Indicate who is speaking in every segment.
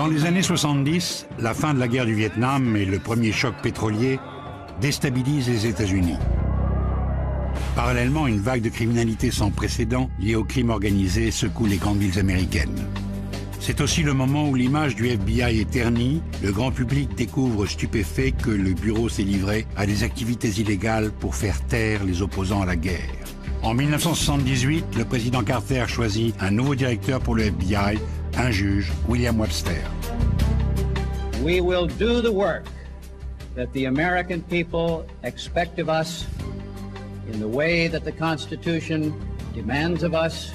Speaker 1: Dans les années 70, la fin de la guerre du Vietnam et le premier choc pétrolier déstabilisent les États-Unis. Parallèlement, une vague de criminalité sans précédent liée au crime organisé secoue les grandes villes américaines. C'est aussi le moment où l'image du FBI est ternie, le grand public découvre stupéfait que le bureau s'est livré à des activités illégales pour faire taire les opposants à la guerre. En 1978, le président Carter choisit un nouveau directeur pour le FBI, un juge, William Webster.
Speaker 2: We will do the work that the American people expect of us in the way that the Constitution demands of us,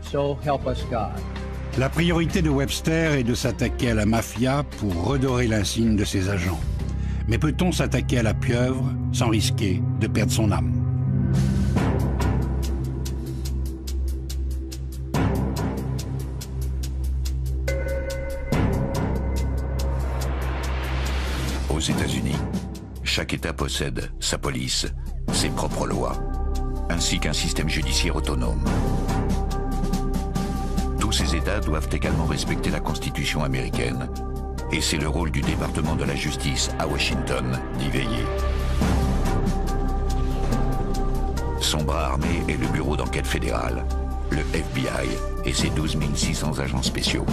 Speaker 2: so help us God.
Speaker 1: La priorité de Webster est de s'attaquer à la mafia pour redorer l'insigne de ses agents. Mais peut-on s'attaquer à la pieuvre sans risquer de perdre son âme?
Speaker 3: Aux États-Unis, chaque État possède sa police, ses propres lois, ainsi qu'un système judiciaire autonome. Tous ces États doivent également respecter la Constitution américaine, et c'est le rôle du département de la justice à Washington d'y veiller. Son bras armé est le bureau d'enquête fédérale, le FBI et ses 12 600 agents spéciaux.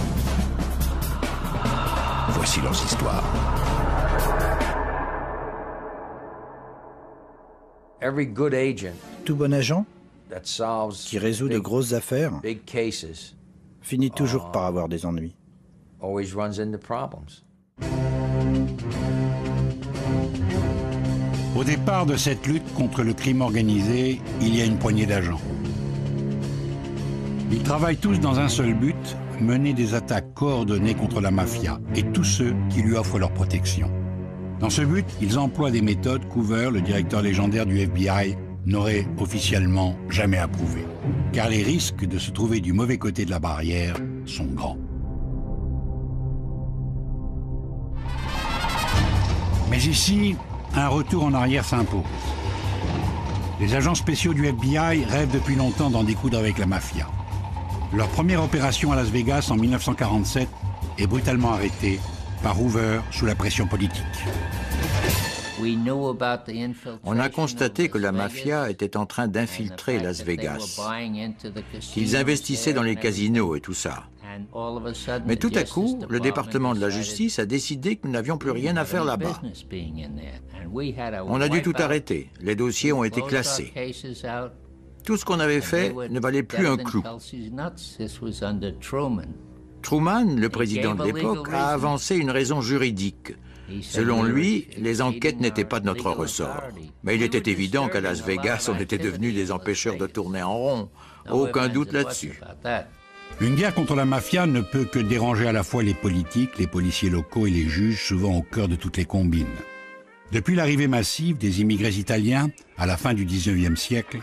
Speaker 3: Voici leurs histoires.
Speaker 4: Tout bon agent qui résout de grosses affaires finit toujours par avoir des ennuis.
Speaker 1: Au départ de cette lutte contre le crime organisé, il y a une poignée d'agents. Ils travaillent tous dans un seul but, mener des attaques coordonnées contre la mafia et tous ceux qui lui offrent leur protection. Dans ce but, ils emploient des méthodes qu'Hoover, le directeur légendaire du FBI, n'aurait officiellement jamais approuvées. Car les risques de se trouver du mauvais côté de la barrière sont grands. Mais ici, un retour en arrière s'impose. Les agents spéciaux du FBI rêvent depuis longtemps d'en découdre avec la mafia. Leur première opération à Las Vegas en 1947 est brutalement arrêtée par Hoover sous la pression politique.
Speaker 5: On a constaté que la mafia était en train d'infiltrer Las Vegas, qu'ils investissaient dans les casinos et tout ça. Mais tout à coup, le département de la justice a décidé que nous n'avions plus rien à faire là-bas. On a dû tout arrêter, les dossiers ont été classés. Tout ce qu'on avait fait ne valait plus un clou. Truman, le président de l'époque, a avancé une raison juridique. Selon lui, les enquêtes n'étaient pas de notre ressort. Mais il était évident qu'à Las Vegas, on était devenus des empêcheurs de tourner en rond. Aucun doute là-dessus.
Speaker 1: Une guerre contre la mafia ne peut que déranger à la fois les politiques, les policiers locaux et les juges, souvent au cœur de toutes les combines. Depuis l'arrivée massive des immigrés italiens, à la fin du XIXe siècle,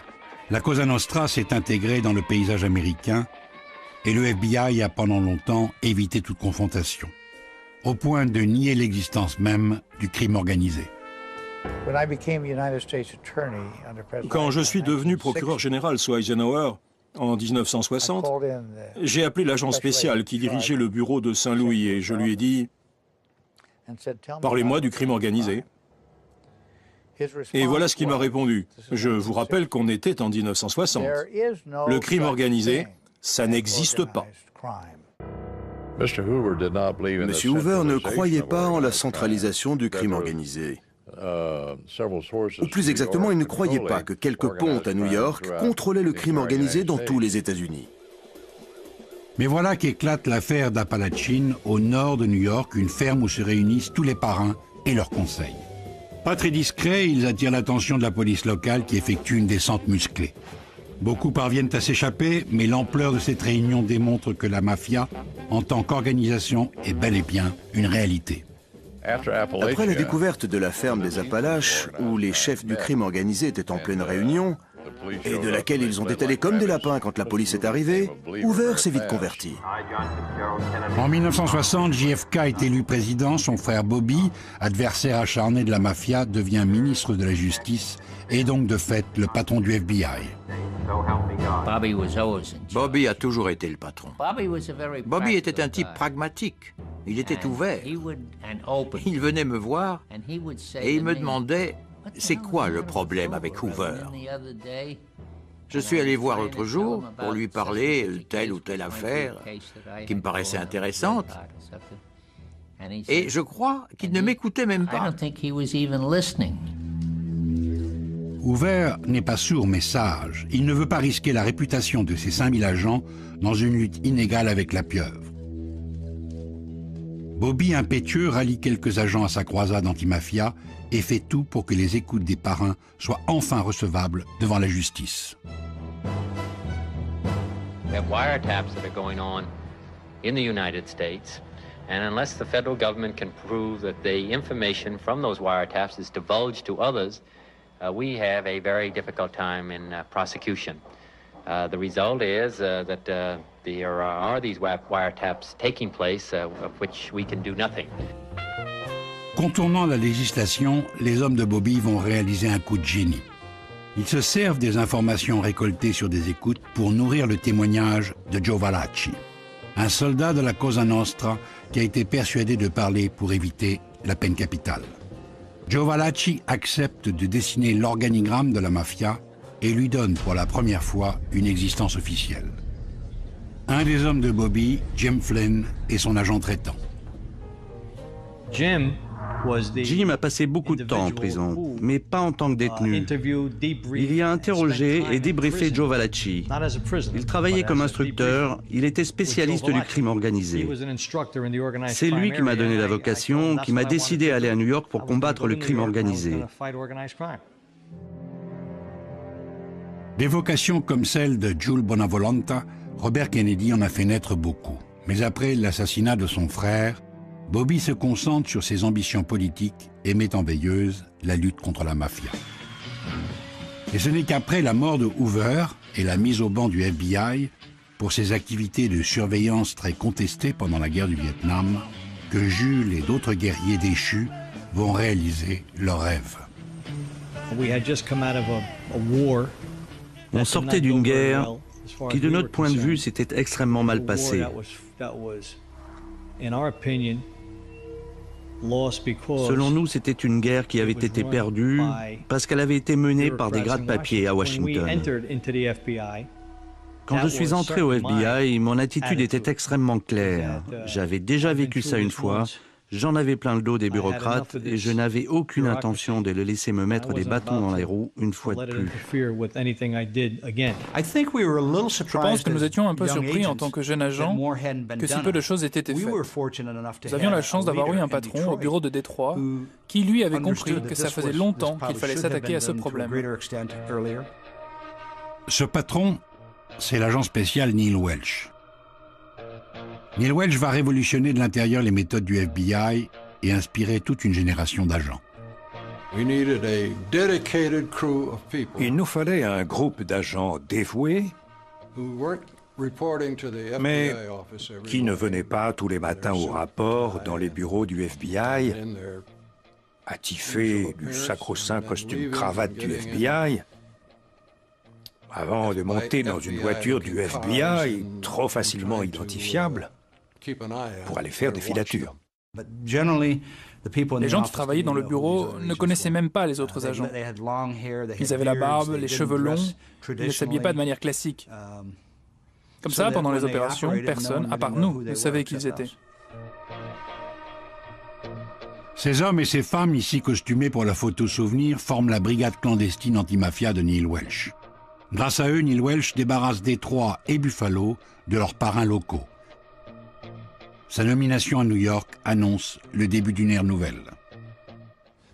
Speaker 1: la Cosa Nostra s'est intégrée dans le paysage américain et le FBI a pendant longtemps évité toute confrontation, au point de nier l'existence même du crime organisé.
Speaker 6: Quand je suis devenu procureur général sous Eisenhower, en 1960, j'ai appelé l'agent spécial qui dirigeait le bureau de Saint-Louis et je lui ai dit « Parlez-moi du crime organisé ». Et voilà ce qu'il m'a répondu. Je vous rappelle qu'on était en 1960. Le crime organisé, ça n'existe pas.
Speaker 7: Monsieur Hoover ne croyait pas en la centralisation du crime organisé. Ou plus exactement, il ne croyait pas que quelques pontes à New York contrôlaient le crime organisé dans tous les États-Unis.
Speaker 1: Mais voilà qu'éclate l'affaire d'Appalachian, au nord de New York, une ferme où se réunissent tous les parrains et leurs conseils. Pas très discrets, ils attirent l'attention de la police locale qui effectue une descente musclée. Beaucoup parviennent à s'échapper, mais l'ampleur de cette réunion démontre que la mafia, en tant qu'organisation, est bel et bien une réalité.
Speaker 7: Après la découverte de la ferme des Appalaches, où les chefs du crime organisé étaient en pleine réunion, et de laquelle ils ont étalé comme des lapins quand la police est arrivée, Hoover s'est vite converti.
Speaker 1: En 1960, JFK est élu président, son frère Bobby, adversaire acharné de la mafia, devient ministre de la Justice et donc de fait le patron du FBI.
Speaker 5: Bobby a toujours été le patron. Bobby était un type pragmatique. Il était ouvert. Il venait me voir et il me demandait « C'est quoi le problème avec Hoover ?» Je suis allé voir l'autre jour pour lui parler de telle ou telle affaire qui me paraissait intéressante. Et je crois qu'il ne m'écoutait même pas.
Speaker 1: Hoover n'est pas sourd mais sage. Il ne veut pas risquer la réputation de ses 5000 agents dans une lutte inégale avec la pieuvre. Bobby, impétueux, rallie quelques agents à sa croisade anti-mafia et fait tout pour que les écoutes des parrains soient enfin recevables devant la justice.
Speaker 8: We have wiretaps that are going on in the United States, and unless the federal government can prove that the information from those wiretaps is divulged to others, we have a very difficult time in prosecution. The result is that there are these wiretaps taking place of which we can do nothing.
Speaker 1: Contournant la législation, les hommes de Bobby vont réaliser un coup de génie. Ils se servent des informations récoltées sur des écoutes pour nourrir le témoignage de Joe Valachi, un soldat de la Cosa Nostra qui a été persuadé de parler pour éviter la peine capitale. Joe Valachi accepte de dessiner l'organigramme de la mafia et lui donne pour la première fois une existence officielle. Un des hommes de Bobby, Jim Flynn, est son agent traitant.
Speaker 9: Jim a passé beaucoup de temps en prison, mais pas en tant que détenu. Il y a interrogé et débriefé Joe Valachi. Il travaillait comme instructeur, il était spécialiste du crime organisé. C'est lui qui m'a donné la vocation, qui m'a décidé à aller à New York pour combattre le crime organisé.
Speaker 1: Des vocations comme celle de Jules Bonavolonta, Robert Kennedy en a fait naître beaucoup. Mais après l'assassinat de son frère, Bobby se concentre sur ses ambitions politiques et met en veilleuse la lutte contre la mafia. Et ce n'est qu'après la mort de Hoover et la mise au ban du FBI pour ses activités de surveillance très contestées pendant la guerre du Vietnam que Jules et d'autres guerriers déchus vont réaliser leur rêve.
Speaker 9: On sortait d'une guerre qui, de notre point de vue, s'était extrêmement mal passée. Selon nous, c'était une guerre qui avait été perdue parce qu'elle avait été menée par des gratte-papiers à Washington. Quand je suis entré au FBI, mon attitude était extrêmement claire. J'avais déjà vécu ça une fois. J'en avais plein le dos des bureaucrates et je n'avais aucune intention de les laisser me mettre des bâtons dans les roues une fois de plus.
Speaker 10: Je pense que nous étions un peu surpris en tant que jeunes agents que si peu de choses aient été faites. Nous avions la chance d'avoir eu un patron au bureau de Détroit qui, lui, avait compris que ça faisait longtemps qu'il fallait s'attaquer à ce problème.
Speaker 1: Ce patron, c'est l'agent spécial Neil Welch. Neil Welch va révolutionner de l'intérieur les méthodes du FBI et inspirer toute une génération d'agents.
Speaker 11: Il nous fallait un groupe d'agents dévoués, mais qui ne venaient pas tous les matins au rapport dans les bureaux du FBI, attifés du sacro-saint costume-cravate du FBI, avant de monter dans une voiture du FBI, trop facilement identifiable, pour aller faire des filatures.
Speaker 10: Les gens qui travaillaient dans le bureau ne connaissaient même pas les autres agents. Ils avaient la barbe, les cheveux longs, ils ne s'habillaient pas de manière classique. Comme ça, pendant les opérations, personne, à part nous, ne savait qui ils étaient.
Speaker 1: Ces hommes et ces femmes, ici costumés pour la photo souvenir, forment la brigade clandestine anti-mafia de Neil Welch. Grâce à eux, Neil Welch débarrasse Détroit et Buffalo de leurs parrains locaux. Sa nomination à New York annonce le début d'une ère nouvelle.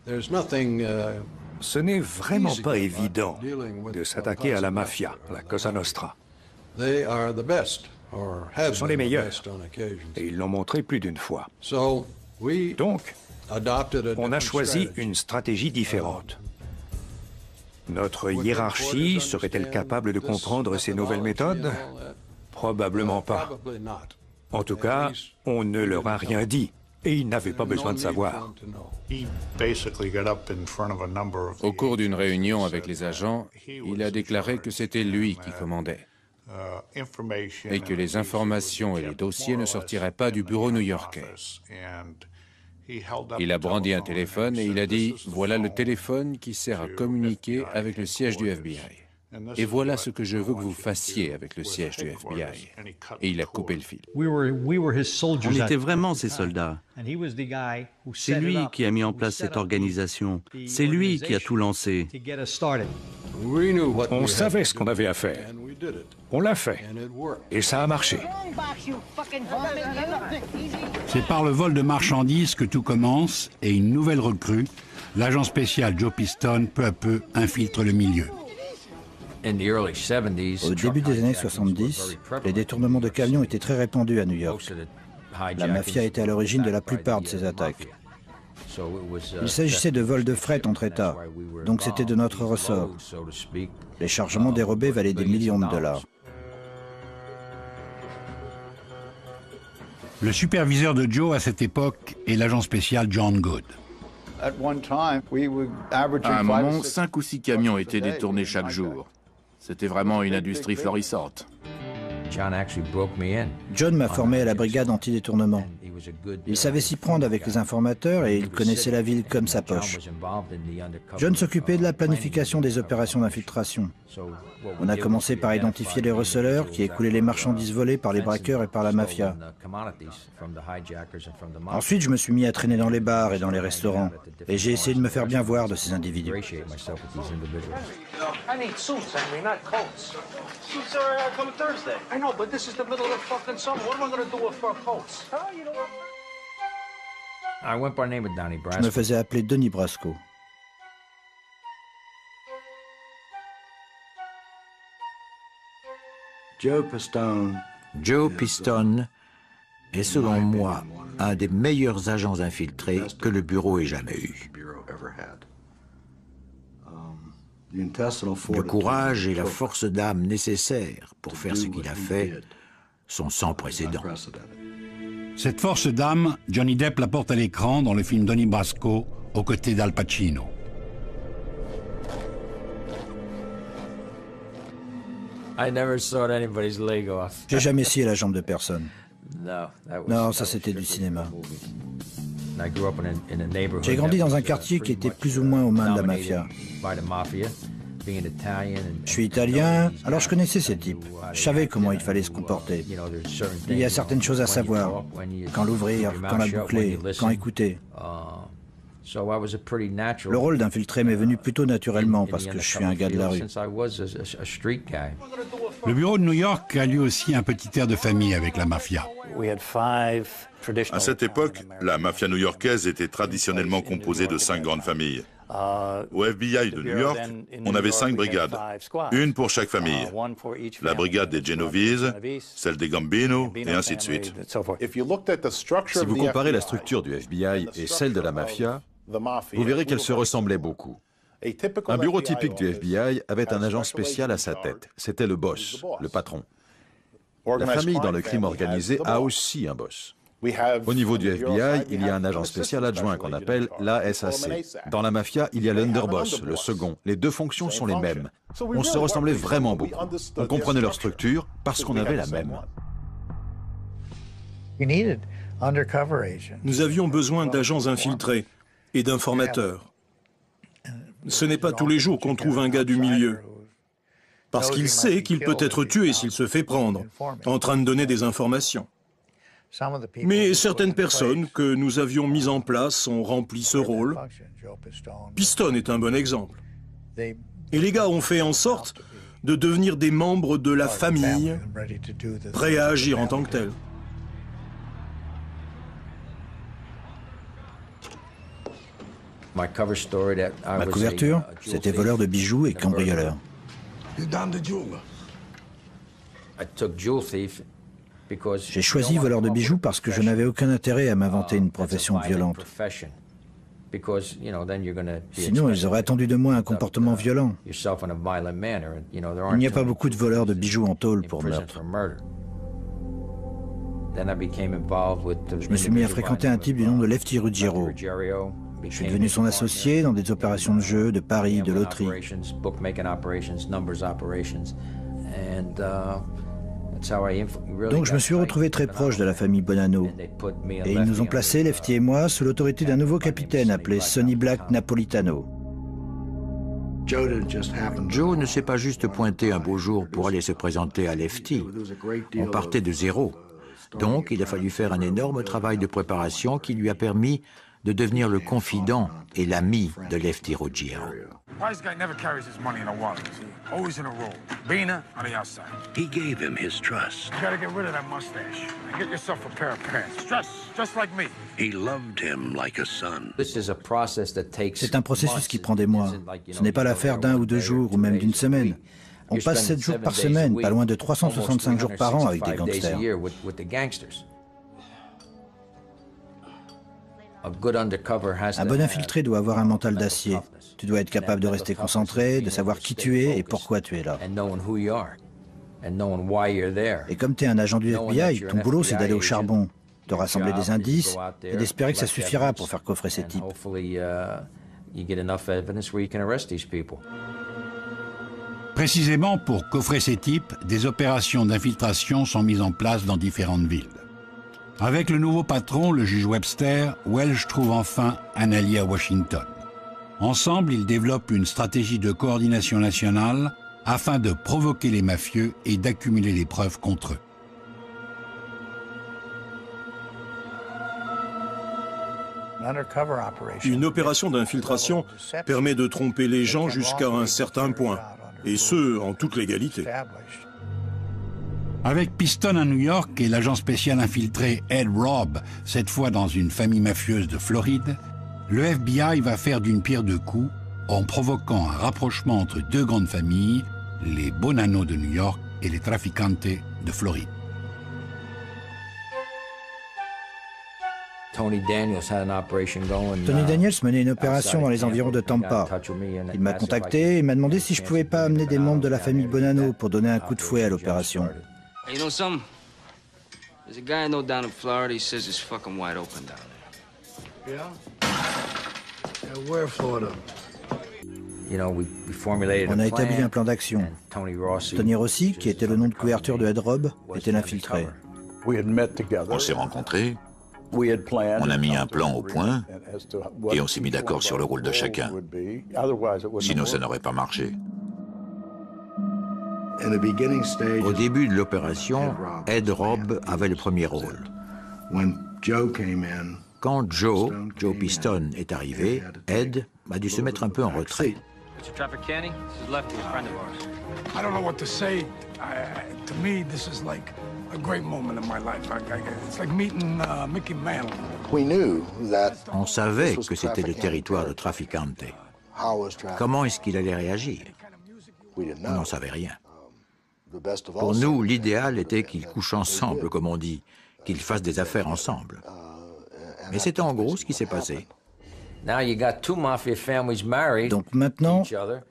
Speaker 11: Ce n'est vraiment pas évident de s'attaquer à la mafia, la Cosa Nostra. Ce sont les meilleurs, et ils l'ont montré plus d'une fois. Donc, on a choisi une stratégie différente. Notre hiérarchie serait-elle capable de comprendre ces nouvelles méthodes? Probablement pas. En tout cas, on ne leur a rien dit, Et il n'avait pas besoin de savoir.
Speaker 12: Au cours d'une réunion avec les agents, il a déclaré que c'était lui qui commandait et que les informations et les dossiers ne sortiraient pas du bureau new-yorkais. Il a brandi un téléphone et il a dit « Voilà le téléphone qui sert à communiquer avec le siège du FBI. Et voilà ce que je veux que vous fassiez avec le siège du FBI. » Et il a coupé le fil.
Speaker 9: On était vraiment ses soldats. C'est lui qui a mis en place cette organisation. C'est lui qui a tout lancé.
Speaker 11: On savait ce qu'on avait à faire. On l'a fait. Et ça a marché.
Speaker 1: C'est par le vol de marchandises que tout commence et une nouvelle recrue, l'agent spécial Joe Piston, peu à peu infiltre le milieu.
Speaker 4: Au début des années 70, les détournements de camions étaient très répandus à New York. La mafia était à l'origine de la plupart de ces attaques. Il s'agissait de vols de fret entre États, donc c'était de notre ressort. Les chargements dérobés valaient des millions de dollars.
Speaker 1: Le superviseur de Joe à cette époque est l'agent spécial John Good.
Speaker 5: À un moment, 5 ou 6 camions étaient détournés chaque jour. C'était vraiment une industrie florissante.
Speaker 4: John m'a formé à la brigade anti-détournement. Il savait s'y prendre avec les informateurs et il connaissait la ville comme sa poche. John s'occupait de la planification des opérations d'infiltration. On a commencé par identifier les receleurs qui écoulaient les marchandises volées par les braqueurs et par la mafia. Ensuite, je me suis mis à traîner dans les bars et dans les restaurants et j'ai essayé de me faire bien voir de ces individus. Je me faisais appeler Donnie Brasco.
Speaker 5: Joe Piston est, selon moi, un des meilleurs agents infiltrés que le bureau ait jamais eu. Le courage et la force d'âme nécessaires pour faire ce qu'il a fait sont sans précédent.
Speaker 1: Cette force d'âme, Johnny Depp la porte à l'écran dans le film Donnie Brasco, aux côtés d'Al Pacino.
Speaker 4: J'ai jamais scié la jambe de personne. Non, ça c'était du cinéma. J'ai grandi dans un quartier qui était plus ou moins aux mains de la mafia. Je suis italien, alors je connaissais ces types. Je savais comment il fallait se comporter. Il y a certaines choses à savoir. Quand l'ouvrir, quand la boucler, quand écouter. Le rôle d'infiltré m'est venu plutôt naturellement parce que je suis un gars de la rue.
Speaker 1: Le bureau de New York a lui aussi un petit air de famille avec la mafia.
Speaker 13: À cette époque, la mafia new-yorkaise était traditionnellement composée de 5 grandes familles. Au FBI de New York, on avait 5 brigades, une pour chaque famille. La brigade des Genovese, celle des Gambino, et ainsi de suite.
Speaker 14: Si vous comparez la structure du FBI et celle de la mafia, vous verrez qu'elles se ressemblaient beaucoup. Un bureau typique du FBI avait un agent spécial à sa tête. C'était le boss, le patron. La famille dans le crime organisé a aussi un boss. Au niveau du FBI, il y a un agent spécial adjoint qu'on appelle l'ASAC. Dans la mafia, il y a l'underboss, le second. Les deux fonctions sont les mêmes. On se ressemblait vraiment beaucoup. On comprenait leur structure parce qu'on avait la même.
Speaker 6: Nous avions besoin d'agents infiltrés et d'informateurs. Ce n'est pas tous les jours qu'on trouve un gars du milieu. Parce qu'il sait qu'il peut être tué s'il se fait prendre, en train de donner des informations. Mais certaines personnes que nous avions mises en place ont rempli ce rôle. Piston est un bon exemple. Et les gars ont fait en sorte de devenir des membres de la famille, prêts à agir en tant que tels.
Speaker 4: Ma couverture, c'était voleur de bijoux et cambrioleur. J'ai choisi voleur de bijoux parce que je n'avais aucun intérêt à m'inventer une profession violente. Sinon, ils auraient attendu de moi un comportement violent. Il n'y a pas beaucoup de voleurs de bijoux en tôle pour meurtre. Je me suis mis à fréquenter un type du nom de Lefty Ruggiero. Je suis devenu son associé dans des opérations de jeu, de paris, de loterie. Donc je me suis retrouvé très proche de la famille Bonanno. Et ils nous ont placés, Lefty et moi, sous l'autorité d'un nouveau capitaine appelé Sonny Black Napolitano.
Speaker 5: Joe ne s'est pas juste pointé un beau jour pour aller se présenter à Lefty. On partait de zéro. Donc il a fallu faire un énorme travail de préparation qui lui a permis de devenir le confident et l'ami de Lefty Ruggiero.
Speaker 15: He gave him his trust. You gotta get rid of that mustache and get yourself a pair of pants. Just like me. He loved him like a son.
Speaker 4: C'est un processus qui prend des mois. Ce n'est pas l'affaire d'un ou deux jours ou même d'une semaine. On passe 7 jours par semaine, pas loin de 365 jours par an avec des gangsters. Un bon infiltré doit avoir un mental d'acier. Tu dois être capable de rester concentré, de savoir qui tu es et pourquoi tu es là. Et comme tu es un agent du FBI, ton boulot c'est d'aller au charbon, de rassembler des indices et d'espérer que ça suffira pour faire coffrer ces types.
Speaker 1: Précisément pour coffrer ces types, des opérations d'infiltration sont mises en place dans différentes villes. Avec le nouveau patron, le juge Webster, Welch trouve enfin un allié à Washington. Ensemble, ils développent une stratégie de coordination nationale afin de provoquer les mafieux et d'accumuler les preuves contre eux.
Speaker 6: Une opération d'infiltration permet de tromper les gens jusqu'à un certain point, et ce, en toute légalité.
Speaker 1: Avec Piston à New York et l'agent spécial infiltré Ed Robb, cette fois dans une famille mafieuse de Floride, le FBI va faire d'une pierre deux coups en provoquant un rapprochement entre deux grandes familles, les Bonanno de New York et les Trafficante de Floride.
Speaker 4: Tony Daniels menait une opération dans les environs de Tampa. Il m'a contacté et m'a demandé si je pouvais pas amener des membres de la famille Bonanno pour donner un coup de fouet à l'opération.
Speaker 16: Hey, you know something? There's a guy I know down in Florida, he says it's fucking wide open down there.
Speaker 15: Yeah, where Florida?
Speaker 4: On a établi un plan d'action. Tony Rossi, qui était le nom de couverture de Ed Robb, était l'infiltré.
Speaker 3: On s'est rencontrés, on a mis un plan au point et on s'est mis d'accord sur le rôle de chacun. Sinon, ça n'aurait pas marché.
Speaker 5: Au début de l'opération, Ed Robb avait le premier rôle. Quand Joe Piston est arrivé, Ed a dû se mettre un peu en retrait. On savait que c'était le territoire de Trafficante. Comment est-ce qu'il allait réagir? On n'en savait rien. Pour nous, l'idéal était qu'ils couchent ensemble, comme on dit, qu'ils fassent des affaires ensemble. Mais c'est en gros ce qui s'est passé.
Speaker 4: Donc maintenant,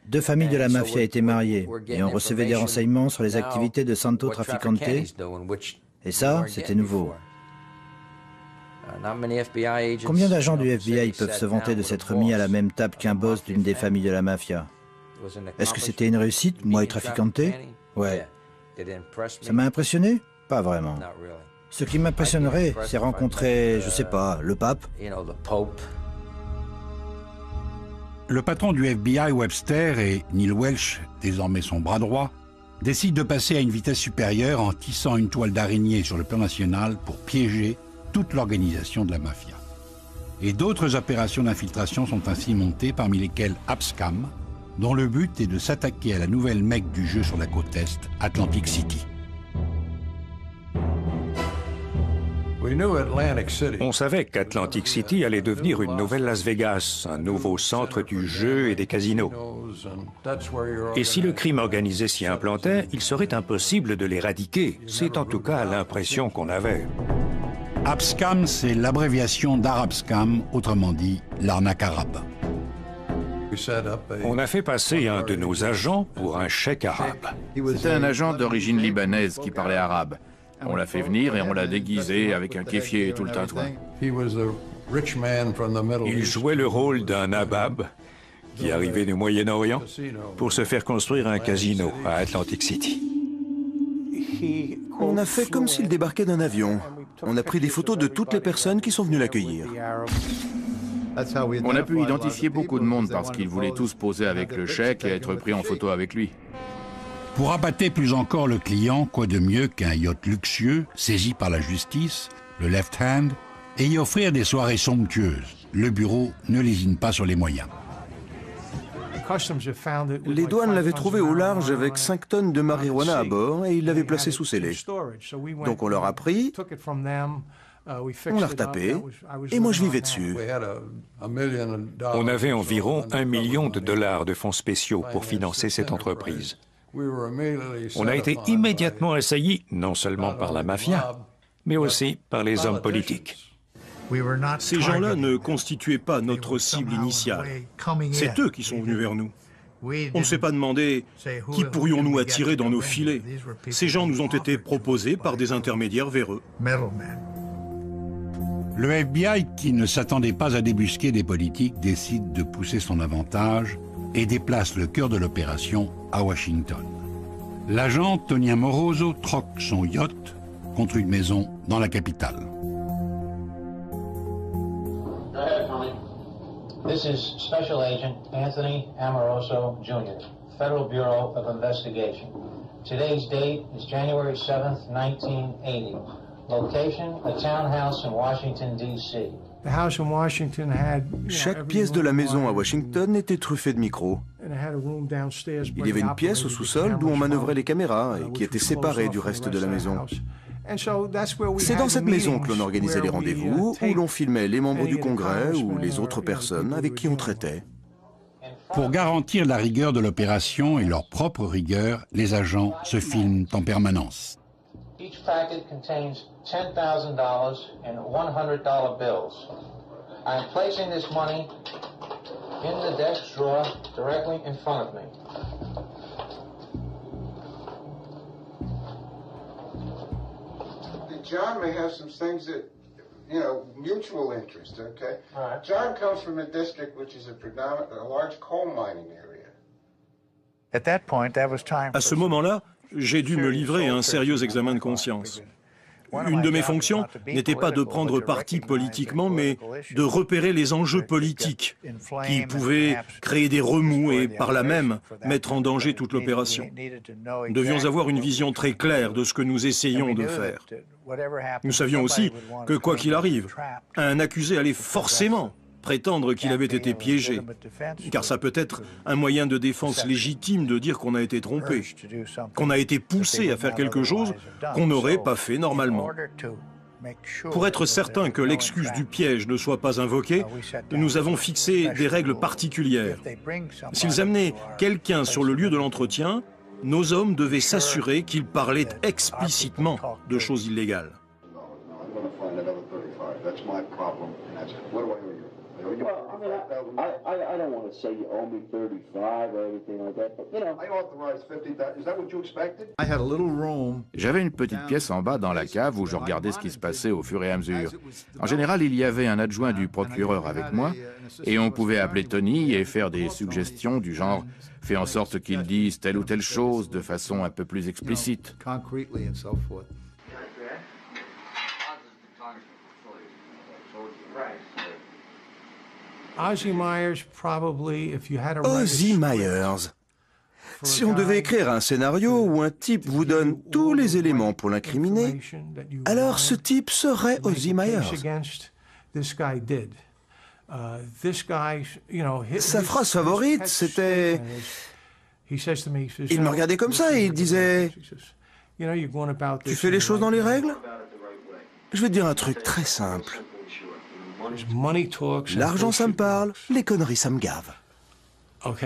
Speaker 4: deux familles de la mafia étaient mariées et on recevait des renseignements sur les activités de Santo Trafficante. Et ça, c'était nouveau. Combien d'agents du FBI peuvent se vanter de s'être mis à la même table qu'un boss d'une des familles de la mafia? Est-ce que c'était une réussite, moi et Trafficante? Ouais. Ça m'a impressionné? Pas vraiment. Ce qui m'impressionnerait, c'est rencontrer, je sais pas, le pape.
Speaker 1: Le patron du FBI, Webster, et Neil Welch, désormais son bras droit, décident de passer à une vitesse supérieure en tissant une toile d'araignée sur le plan national pour piéger toute l'organisation de la mafia. Et d'autres opérations d'infiltration sont ainsi montées, parmi lesquelles Abscam, dont le but est de s'attaquer à la nouvelle Mecque du jeu sur la côte Est, Atlantic City.
Speaker 11: On savait qu'Atlantic City allait devenir une nouvelle Las Vegas, un nouveau centre du jeu et des casinos. Et si le crime organisé s'y implantait, il serait impossible de l'éradiquer. C'est en tout cas l'impression qu'on avait.
Speaker 1: Abscam, c'est l'abréviation d'Arabscam, autrement dit l'arnaque arabe.
Speaker 11: On a fait passer un de nos agents pour un cheikh arabe.
Speaker 17: C'était un agent d'origine libanaise qui parlait arabe.
Speaker 12: On l'a fait venir et on l'a déguisé avec un kéfier et tout le tintouin.
Speaker 11: Il jouait le rôle d'un nabab qui arrivait du Moyen-Orient pour se faire construire un casino à Atlantic City.
Speaker 7: On a fait comme s'il débarquait d'un avion. On a pris des photos de toutes les personnes qui sont venues l'accueillir.
Speaker 12: On a pu identifier beaucoup de monde parce qu'ils voulaient tous poser avec le cheikh et être pris en photo avec lui.
Speaker 1: Pour appâter plus encore le client, quoi de mieux qu'un yacht luxueux, saisi par la justice, le Left Hand, et y offrir des soirées somptueuses. Le bureau ne lésine pas sur les moyens.
Speaker 7: Les douanes l'avaient trouvé au large avec 5 tonnes de marijuana à bord et ils l'avaient placé sous scellé. Donc on leur a pris, on l'a retapé, et moi je vivais dessus.
Speaker 11: On avait environ $1 million de fonds spéciaux pour financer cette entreprise. On a été immédiatement assaillis, non seulement par la mafia, mais aussi par les hommes politiques.
Speaker 6: Ces gens-là ne constituaient pas notre cible initiale. C'est eux qui sont venus vers nous. On ne s'est pas demandé qui pourrions-nous attirer dans nos filets. Ces gens nous ont été proposés par des intermédiaires véreux.
Speaker 1: Le FBI, qui ne s'attendait pas à débusquer des politiques, décide de pousser son avantage et déplace le cœur de l'opération à Washington. L'agent Tony Amoroso troque son yacht contre une maison dans la capitale.
Speaker 2: Go ahead, Tony. This is Special Agent Anthony Amoroso, Jr., Federal Bureau of Investigation. Today's date is January 7th, 1980. Location, a townhouse in Washington, D.C.
Speaker 7: Chaque pièce de la maison à Washington était truffée de micros. Il y avait une pièce au sous-sol d'où on manœuvrait les caméras et qui était séparée du reste de la maison. C'est dans cette maison que l'on organisait les rendez-vous, où l'on filmait les membres du Congrès ou les autres personnes avec qui on traitait.
Speaker 1: Pour garantir la rigueur de l'opération et leur propre rigueur, les agents se filment en permanence.
Speaker 2: Each packet contains $10,000 and $100 bills. I am placing this money in the desk drawer directly in front of me.
Speaker 17: John may have some things that, mutual interest, okay? Right. John comes from a district which is a large coal mining area.
Speaker 6: À ce moment-là, j'ai dû me livrer à un sérieux examen de conscience. Une de mes fonctions n'était pas de prendre parti politiquement, mais de repérer les enjeux politiques qui pouvaient créer des remous et, par là même, mettre en danger toute l'opération. Nous devions avoir une vision très claire de ce que nous essayons de faire. Nous savions aussi que, quoi qu'il arrive, un accusé allait forcément prétendre qu'il avait été piégé, car ça peut être un moyen de défense légitime de dire qu'on a été trompé, qu'on a été poussé à faire quelque chose qu'on n'aurait pas fait normalement. Pour être certain que l'excuse du piège ne soit pas invoquée, nous avons fixé des règles particulières. S'ils amenaient quelqu'un sur le lieu de l'entretien, nos hommes devaient s'assurer qu'ils parlaient explicitement de choses illégales.
Speaker 18: I don't want to say you owe me 35 or anything like that, but
Speaker 17: I authorized 50,000. Is that what you expected?
Speaker 12: J'avais une petite pièce en bas dans la cave où je regardais ce qui se passait au fur et à mesure. En général, il y avait un adjoint du procureur avec moi et on pouvait appeler Tony et faire des suggestions du genre « fais en sorte qu'il dise telle ou telle chose de façon un peu plus explicite ».
Speaker 7: Ozzie Myers. Si on devait écrire un scénario où un type vous donne tous les éléments pour l'incriminer, alors ce type serait Ozzie Myers. Sa phrase favorite, c'était... Il me regardait comme ça et il disait... Tu fais les choses dans les règles? Je vais te dire un truc très simple. L'argent, ça me parle, les conneries, ça me gave.
Speaker 2: OK.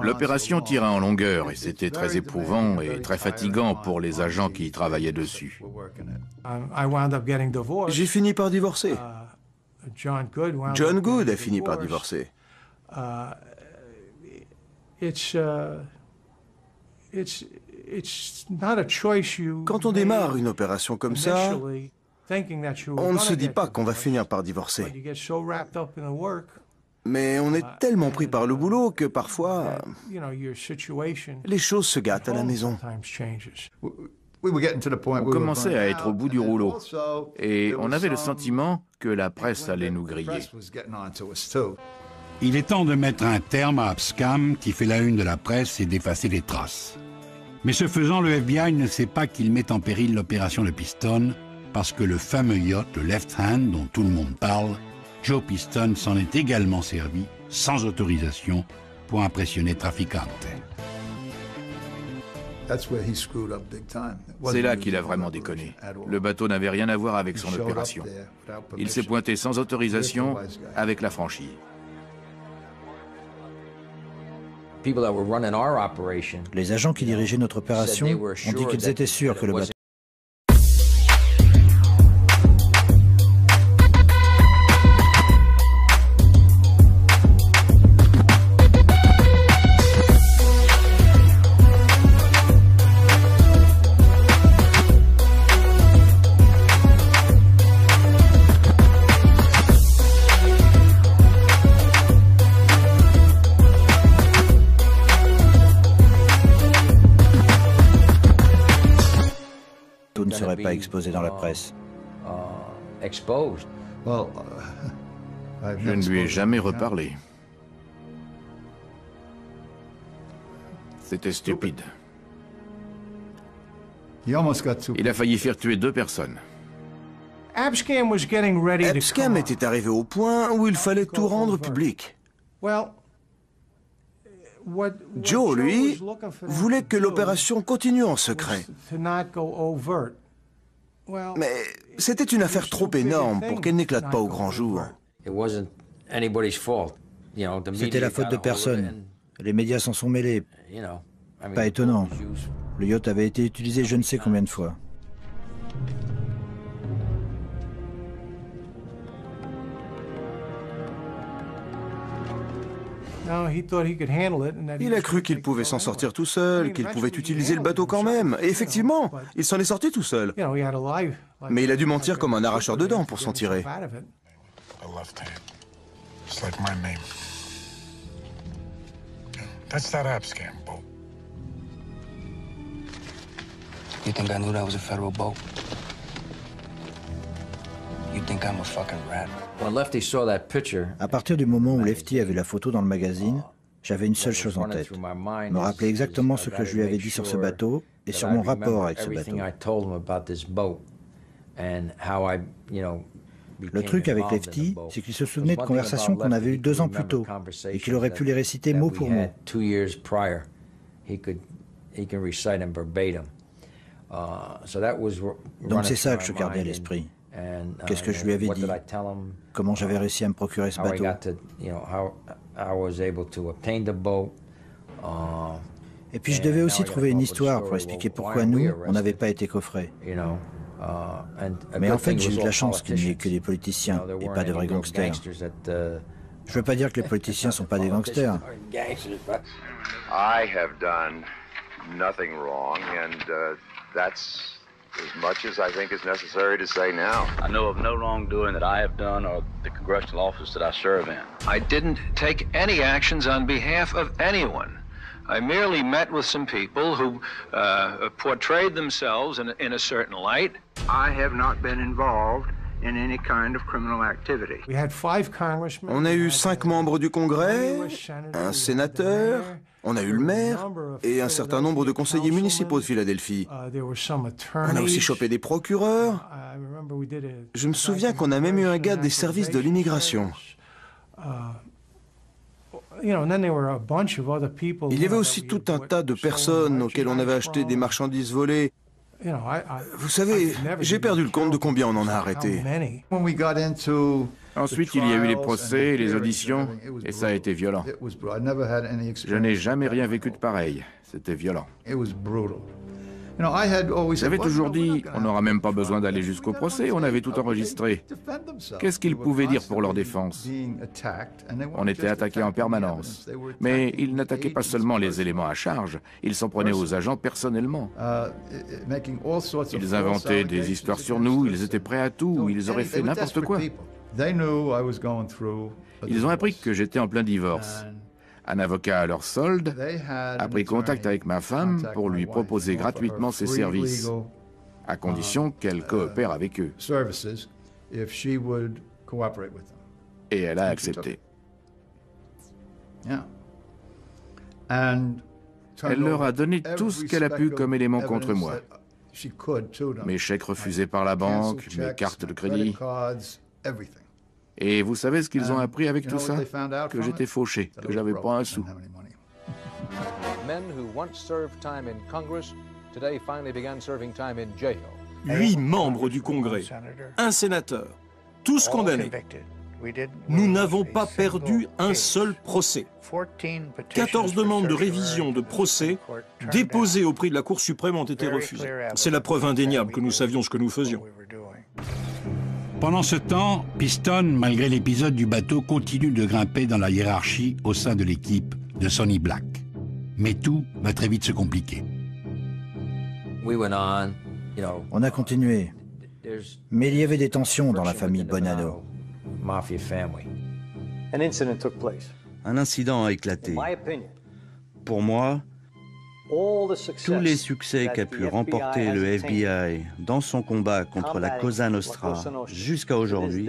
Speaker 12: L'opération tira en longueur et c'était très éprouvant et très fatigant pour les agents qui y travaillaient dessus.
Speaker 7: J'ai fini par divorcer. John Good a fini par divorcer. Quand on démarre une opération comme ça, on ne se dit pas qu'on va finir par divorcer. Mais on est tellement pris par le boulot que parfois, les choses se gâtent à la maison.
Speaker 12: On commençait à être au bout du rouleau et on avait le sentiment que la presse allait nous griller.
Speaker 1: Il est temps de mettre un terme à Abscam qui fait la une de la presse et d'effacer les traces. Mais ce faisant, le FBI ne sait pas qu'il met en péril l'opération de Piston parce que le fameux yacht, le Left Hand, dont tout le monde parle, Joe Piston s'en est également servi, sans autorisation, pour impressionner Trafficante.
Speaker 12: C'est là qu'il a vraiment déconné. Le bateau n'avait rien à voir avec son opération. Il s'est pointé sans autorisation avec la franchise.
Speaker 4: Les agents qui dirigeaient notre opération ont dit qu'ils étaient sûrs que le bateau... ne serait pas exposé dans la presse.
Speaker 12: Je ne lui ai jamais reparlé. C'était stupide. Il a failli faire tuer 2 personnes.
Speaker 7: Abscam était arrivé au point où il fallait tout rendre public. Joe, lui, voulait que l'opération continue en secret. Mais c'était une affaire trop énorme pour qu'elle n'éclate pas au grand jour.
Speaker 4: C'était la faute de personne. Les médias s'en sont mêlés. Pas étonnant. Le yacht avait été utilisé je ne sais combien de fois.
Speaker 7: Il a cru qu'il pouvait s'en sortir tout seul, qu'il pouvait utiliser le bateau quand même. Et effectivement, il s'en est sorti tout seul. Mais il a dû mentir comme un arracheur de dents pour s'en tirer.
Speaker 16: You think I knew that was a federal boat? You think I'm a fucking rat? When Lefty saw that picture,
Speaker 4: à partir du moment où Lefty a vu la photo dans le magazine, j'avais une seule chose en tête, me rappeler exactement ce que je lui avais dit sur ce bateau et sur mon rapport avec ce bateau. Le truc avec Lefty, c'est qu'il se souvenait de conversations qu'on avait eues 2 ans plus tôt et qu'il aurait pu les réciter mot pour mot. Donc c'est ça que je gardais à l'esprit. Qu'est-ce que je lui avais dit? Comment j'avais réussi à me procurer ce bateau? Et puis je devais aussi trouver une histoire pour expliquer pourquoi nous, on n'avait pas été coffrés. Mais en fait, j'ai eu de la chance qu'il n'y ait que des politiciens et pas de vrais gangsters. Je veux pas dire que les politiciens sont pas des gangsters.
Speaker 19: I have done nothing wrong, and that's as much as I think is necessary to say now.
Speaker 20: I know of no wrongdoing that I have done or the congressional office that I serve in.
Speaker 19: I didn't take any actions on behalf of anyone. I merely met with some people who portrayed themselves in a certain light.
Speaker 17: I have not been involved in any kind of criminal activity.
Speaker 7: On a eu 5 membres du Congrès, un sénateur, on a eu le maire et un certain nombre de conseillers municipaux de Philadelphie. On a aussi chopé des procureurs. Je me souviens qu'on a même eu un gars des services de l'immigration. Il y avait aussi tout un tas de personnes auxquelles on avait acheté des marchandises volées. Vous savez, j'ai perdu le compte de combien on en a arrêté.
Speaker 12: Ensuite, il y a eu les procès, les auditions, et ça a été violent. Je n'ai jamais rien vécu de pareil. C'était violent. J'avais toujours dit, on n'aura même pas besoin d'aller jusqu'au procès, on avait tout enregistré. Qu'est-ce qu'ils pouvaient dire pour leur défense? On était attaqués en permanence. Mais ils n'attaquaient pas seulement les éléments à charge, ils s'en prenaient aux agents personnellement. Ils inventaient des histoires sur nous, ils étaient prêts à tout, ils auraient fait n'importe quoi. Ils ont appris que j'étais en plein divorce. Un avocat à leur solde a pris contact avec ma femme pour lui proposer gratuitement ses services, à condition qu'elle coopère avec eux. Et elle a accepté. Elle leur a donné tout ce qu'elle a pu comme élément contre moi. Mes chèques refusés par la banque, mes cartes de crédit. Et vous savez ce qu'ils ont appris avec tout ça? Que j'étais fauché, que j'avais pas un sou.
Speaker 21: Men who once served time in Congress today finally began serving time in jail.
Speaker 6: 8 membres du Congrès, un sénateur, tous condamnés. Nous n'avons pas perdu un seul procès. 14 demandes de révision de procès déposées auprès de la Cour suprême ont été refusées. C'est la preuve indéniable que nous savions ce que nous faisions.
Speaker 1: Pendant ce temps, Piston, malgré l'épisode du bateau, continue de grimper dans la hiérarchie au sein de l'équipe de Sonny Black. Mais tout va très vite se compliquer.
Speaker 4: On a continué. Mais il y avait des tensions dans la famille Bonanno.
Speaker 9: Un incident a éclaté. Pour moi, tous les succès qu'a pu remporter le FBI dans son combat contre la Cosa Nostra jusqu'à aujourd'hui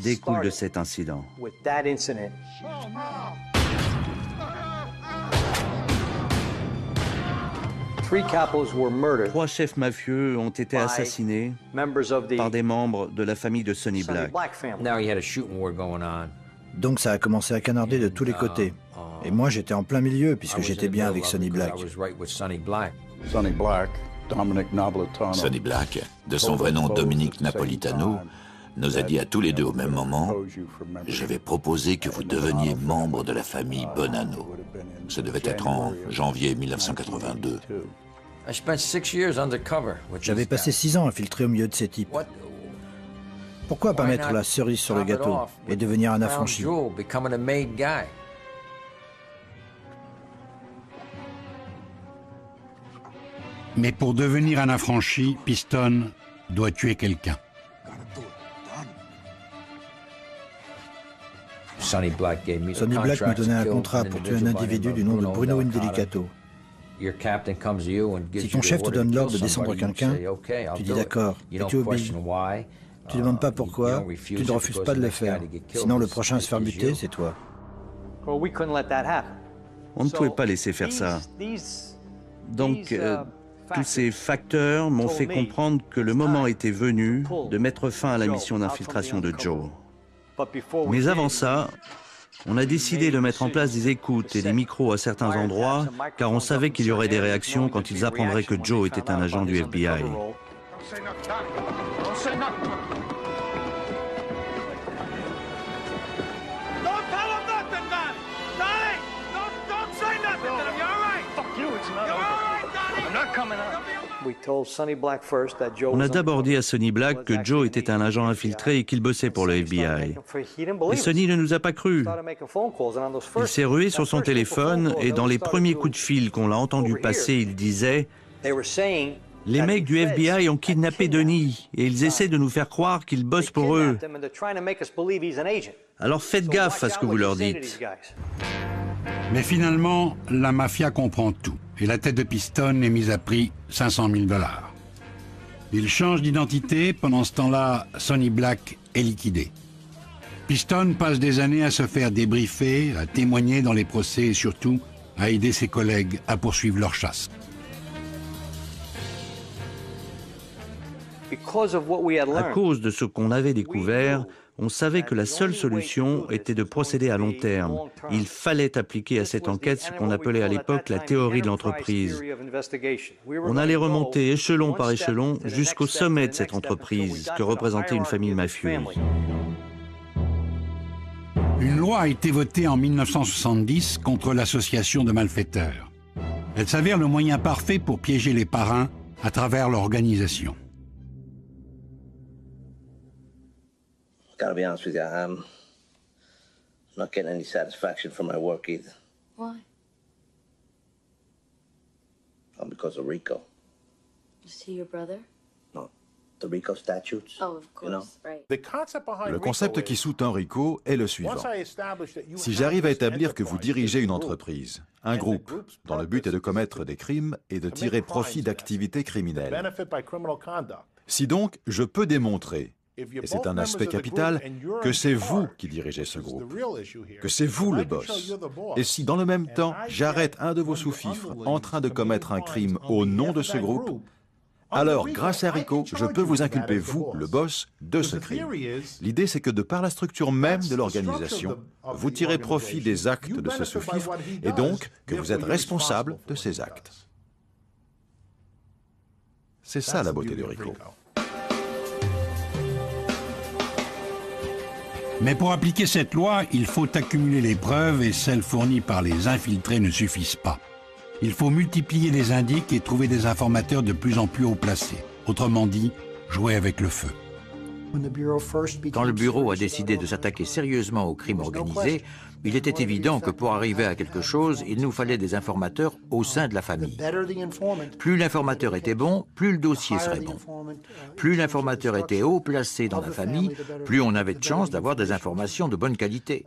Speaker 9: découlent de cet incident. 3 chefs mafieux ont été assassinés par des membres de la famille de Sonny Black.
Speaker 4: Donc ça a commencé à canarder de tous les côtés. Et moi j'étais en plein milieu puisque j'étais bien avec Sonny Black.
Speaker 3: Sonny Black, de son vrai nom Dominic Napolitano, nous a dit à tous les deux au même moment « Je vais proposer que vous deveniez membre de la famille Bonanno ». Ça devait être en janvier 1982.
Speaker 4: J'avais passé 6 ans infiltré au milieu de ces types. Pourquoi pas mettre la cerise sur le gâteau et devenir un affranchi?
Speaker 1: Mais pour devenir un affranchi, Piston doit tuer quelqu'un.
Speaker 4: Sonny Black me donnait un contrat pour tuer un individu du nom de Bruno Indelicato. Si ton chef te donne l'ordre de descendre quelqu'un, tu dis d'accord, et tu obéis. Tu ne demandes pas pourquoi, tu ne refuses pas de le faire. Sinon le prochain à se faire buter, c'est toi.
Speaker 9: On ne pouvait pas laisser faire ça. Donc, tous ces facteurs m'ont fait comprendre que le moment était venu de mettre fin à la mission d'infiltration de Joe. Mais avant ça, on a décidé de mettre en place des écoutes et des micros à certains endroits, car on savait qu'il y aurait des réactions quand ils apprendraient que Joe était un agent du FBI. On a d'abord dit à Sonny Black que Joe était un agent infiltré et qu'il bossait pour le FBI. Et Sonny ne nous a pas cru. Il s'est rué sur son téléphone et dans les premiers coups de fil qu'on l'a entendu passer, il disait « Les mecs du FBI ont kidnappé Denis et ils essaient de nous faire croire qu'ils bossent pour eux. Alors faites gaffe à ce que vous leur dites. »
Speaker 1: Mais finalement, la mafia comprend tout et la tête de Piston est mise à prix 500 000 $. Il change d'identité, pendant ce temps-là, Sonny Black est liquidé. Piston passe des années à se faire débriefer, à témoigner dans les procès et surtout à aider ses collègues à poursuivre leur chasse.
Speaker 9: À cause de ce qu'on avait découvert, on savait que la seule solution était de procéder à long terme. Il fallait appliquer à cette enquête ce qu'on appelait à l'époque la théorie de l'entreprise. On allait remonter échelon par échelon jusqu'au sommet de cette entreprise que représentait une famille mafieuse.
Speaker 1: Une loi a été votée en 1970 contre l'association de malfaiteurs. Elle s'avère le moyen parfait pour piéger les parrains à travers l'organisation.
Speaker 18: Gotta be honest with you, I'm not getting any satisfaction from my work either.
Speaker 8: Why?
Speaker 18: All because of Rico.
Speaker 8: Is he your brother?
Speaker 18: No, the Rico statutes.
Speaker 8: Oh, of course,
Speaker 18: you know?
Speaker 8: right.
Speaker 14: Le concept qui sous-tend Rico est le suivant. Si j'arrive à établir que vous dirigez une entreprise, un groupe, dont le but est de commettre des crimes et de tirer profit d'activités criminelles, si donc je peux démontrer, et c'est un aspect capital, que c'est vous qui dirigez ce groupe, que c'est vous le boss, et si dans le même temps j'arrête un de vos sous-fifres en train de commettre un crime au nom de ce groupe, alors, grâce à Rico, je peux vous inculper, vous, le boss, de ce crime. L'idée, c'est que de par la structure même de l'organisation, vous tirez profit des actes de ce sous-fifre et donc que vous êtes responsable de ces actes. C'est ça la beauté de Rico.
Speaker 1: Mais pour appliquer cette loi, il faut accumuler les preuves et celles fournies par les infiltrés ne suffisent pas. Il faut multiplier les indices et trouver des informateurs de plus en plus haut placés. Autrement dit, jouer avec le feu.
Speaker 5: Quand le bureau a décidé de s'attaquer sérieusement au crime organisé, il était évident que pour arriver à quelque chose, il nous fallait des informateurs au sein de la famille. Plus l'informateur était bon, plus le dossier serait bon. Plus l'informateur était haut placé dans la famille, plus on avait de chances d'avoir des informations de bonne qualité.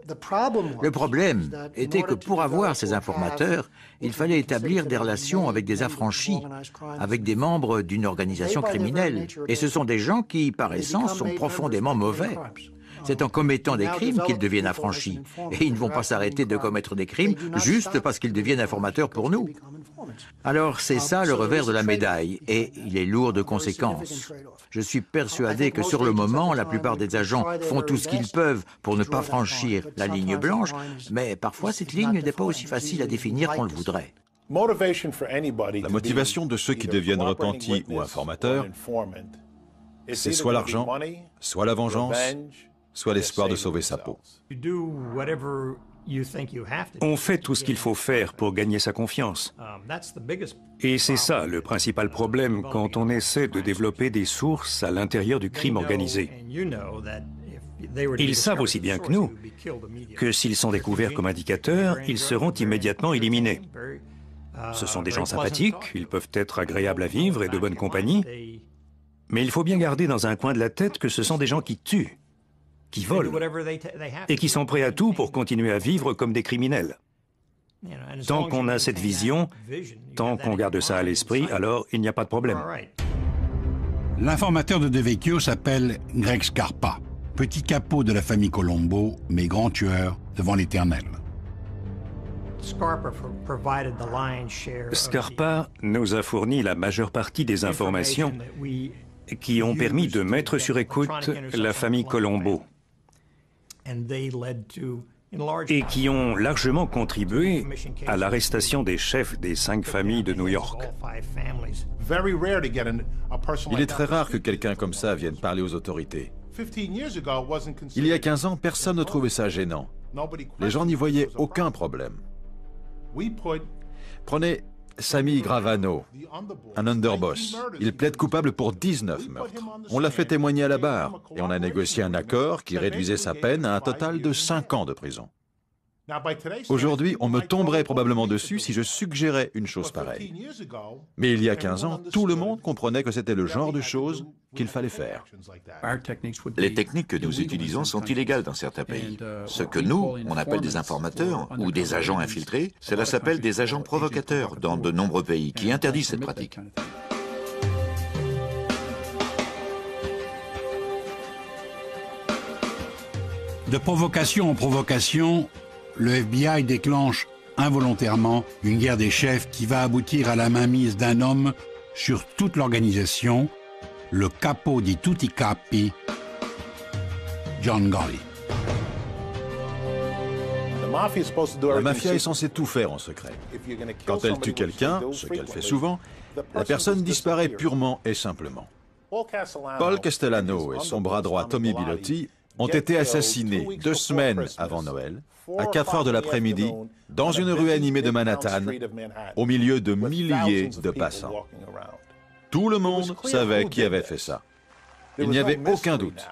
Speaker 5: Le problème était que pour avoir ces informateurs, il fallait établir des relations avec des affranchis, avec des membres d'une organisation criminelle. Et ce sont des gens qui, par essence, sont profondément mauvais. C'est en commettant des crimes qu'ils deviennent affranchis. Et ils ne vont pas s'arrêter de commettre des crimes juste parce qu'ils deviennent informateurs pour nous. Alors c'est ça le revers de la médaille, et il est lourd de conséquences. Je suis persuadé que sur le moment, la plupart des agents font tout ce qu'ils peuvent pour ne pas franchir la ligne blanche, mais parfois cette ligne n'est pas aussi facile à définir qu'on le voudrait.
Speaker 14: La motivation de ceux qui deviennent repentis ou informateurs, c'est soit l'argent, soit la vengeance, soit l'espoir de sauver sa peau.
Speaker 11: On fait tout ce qu'il faut faire pour gagner sa confiance. Et c'est ça le principal problème quand on essaie de développer des sources à l'intérieur du crime organisé. Ils savent aussi bien que nous que s'ils sont découverts comme indicateurs, ils seront immédiatement éliminés. Ce sont des gens sympathiques, ils peuvent être agréables à vivre et de bonne compagnie, mais il faut bien garder dans un coin de la tête que ce sont des gens qui tuent, qui volent, et qui sont prêts à tout pour continuer à vivre comme des criminels. Tant qu'on a cette vision, tant qu'on garde ça à l'esprit, alors il n'y a pas de problème.
Speaker 1: L'informateur de De Vecchio s'appelle Greg Scarpa, petit capot de la famille Colombo, mais grand tueur devant l'Éternel.
Speaker 11: Scarpa nous a fourni la majeure partie des informations qui ont permis de mettre sur écoute la famille Colombo et qui ont largement contribué à l'arrestation des chefs des 5 familles de New York.
Speaker 14: Il est très rare que quelqu'un comme ça vienne parler aux autorités. Il y a 15 ans, personne ne trouvait ça gênant. Les gens n'y voyaient aucun problème. Prenez Sammy Gravano, un underboss. Il plaide coupable pour 19 meurtres. On l'a fait témoigner à la barre et on a négocié un accord qui réduisait sa peine à un total de 5 ans de prison. Aujourd'hui, on me tomberait probablement dessus si je suggérais une chose pareille. Mais il y a 15 ans, tout le monde comprenait que c'était le genre de choses qu'il fallait faire.
Speaker 3: Les techniques que nous utilisons sont illégales dans certains pays. Ce que nous, on appelle des informateurs ou des agents infiltrés, cela s'appelle des agents provocateurs dans de nombreux pays qui interdisent cette pratique.
Speaker 1: De provocation en provocation, le FBI déclenche involontairement une guerre des chefs qui va aboutir à la mainmise d'un homme sur toute l'organisation, le capo di tutti i capi, John Gotti.
Speaker 14: La mafia est censée tout faire en secret. Quand elle tue quelqu'un, ce qu'elle fait souvent, la personne disparaît purement et simplement. Paul Castellano et son bras droit Tommy Bilotti ont été assassinés 2 semaines avant Noël, à 4 heures de l'après-midi, dans une rue animée de Manhattan, au milieu de milliers de passants. Tout le monde savait qui avait fait ça. Il n'y avait aucun doute.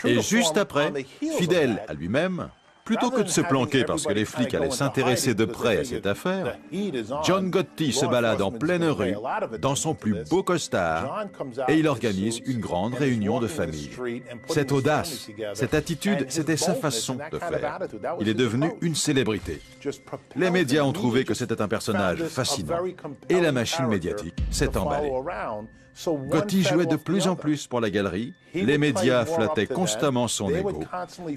Speaker 14: Et juste après, fidèle à lui-même, plutôt que de se planquer parce que les flics allaient s'intéresser de près à cette affaire, John Gotti se balade en pleine rue, dans son plus beau costard, et il organise une grande réunion de famille. Cette audace, cette attitude, c'était sa façon de faire. Il est devenu une célébrité. Les médias ont trouvé que c'était un personnage fascinant, et la machine médiatique s'est emballée. Gotti jouait de plus en plus pour la galerie, les médias flattaient constamment son ego,